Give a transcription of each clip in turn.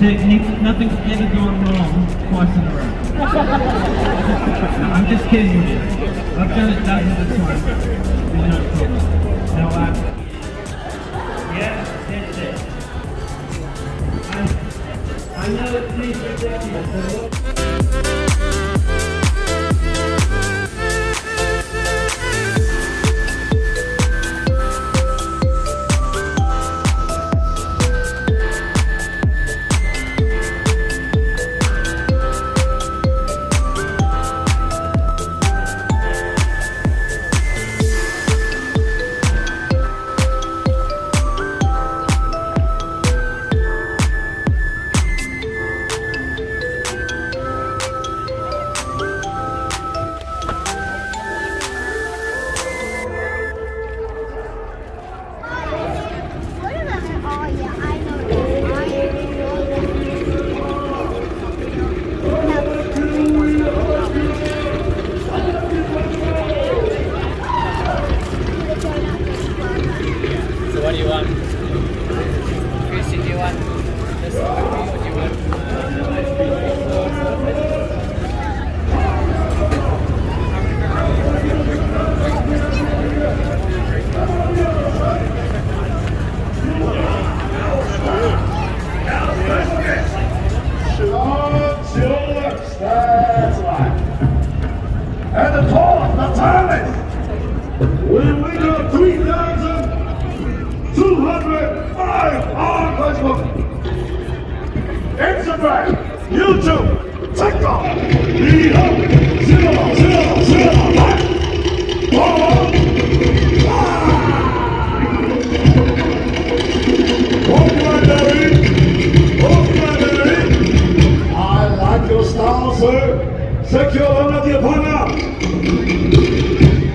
technique, nothing's ever gone wrong twice in a row. No, I'm just kidding with you. I've done it dozens of times. There's no problem. Now, yeah, that's it. I know it's needs ridiculous, but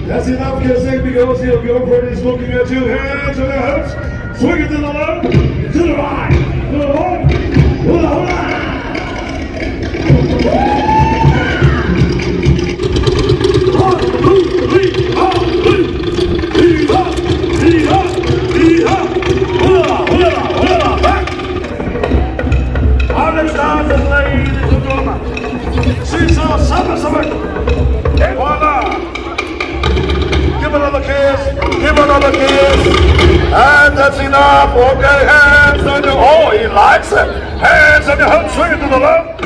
that's enough kissing because your girlfriend is looking at you. Hands on your hips. Swing it to the left, to the right, to the left, to the right. Understand this, ladies and gentlemen. She's our summer. And voila. Give another kiss. And that's enough. Okay, hands on your, oh, he likes it. Hands on your hips, swing it to the left.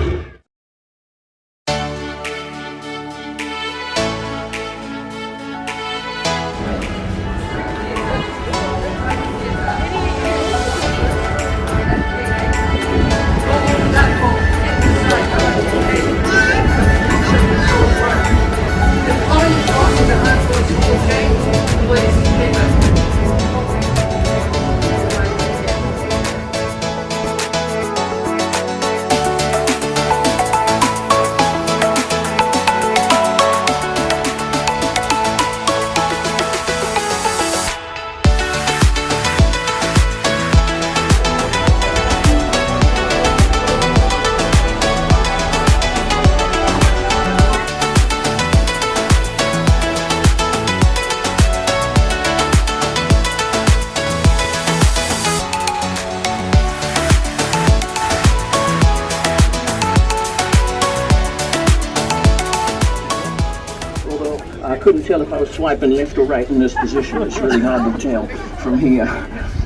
I couldn't tell if I was swiping left or right in this position. It's really hard to tell from here.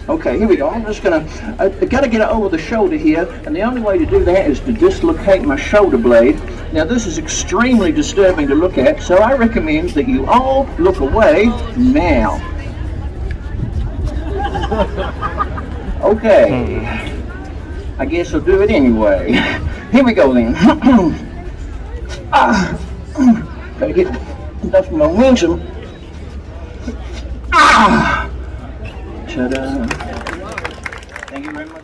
Okay, here we go. I'm just gonna, I gotta get it over the shoulder here, and the only way to do that is to dislocate my shoulder blade. Now this is extremely disturbing to look at, so I recommend that you all look away now. Okay, I guess I'll do it anyway. Here we go then. Gotta get enough momentum. Ta-da. Thank you very much.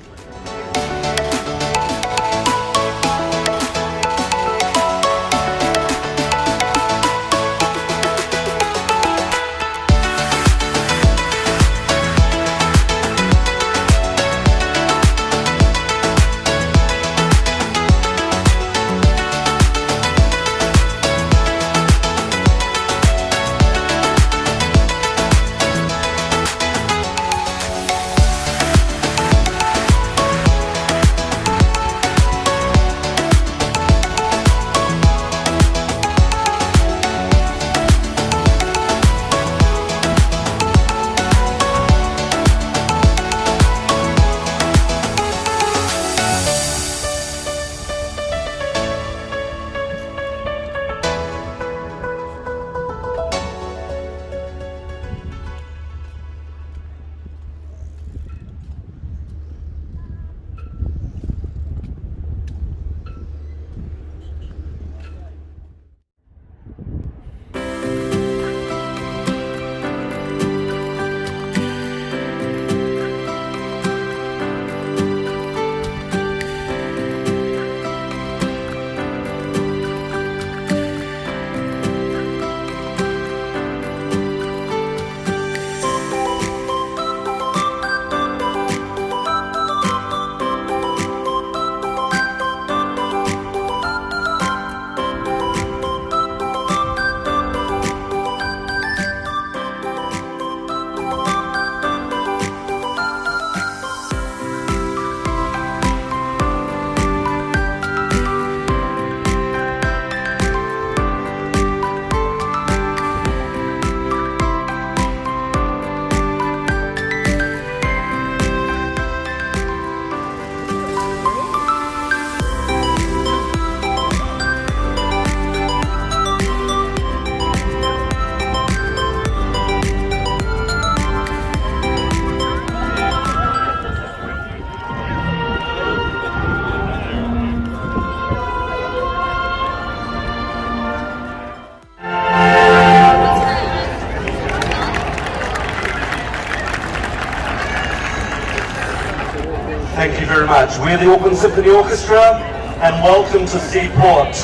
Thank you very much. We're the Auckland Symphony Orchestra, and welcome to Seaport.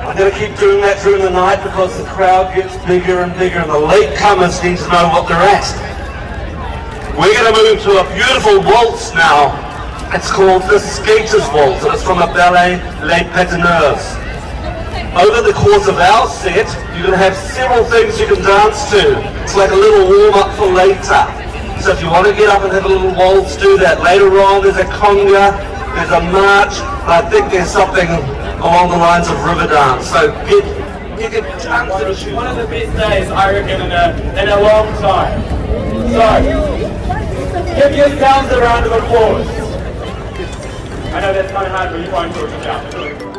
I'm going to keep doing that during the night because the crowd gets bigger and bigger, and the latecomers need to know what they're at. We're going to move to a beautiful waltz now. It's called the Skater's Waltz, and it's from the ballet Les Patineurs. Over the course of our set, you're going to have several things you can dance to. It's like a little warm-up for later. So if you want to get up and have a little waltz, do that. Later on, there's a conga, there's a march, and I think there's something along the lines of river dance. So get your dance. One of the best days, I reckon, in a long time. So, give yourselves a round of applause. I know that's kind of hard, but you won't talk about it.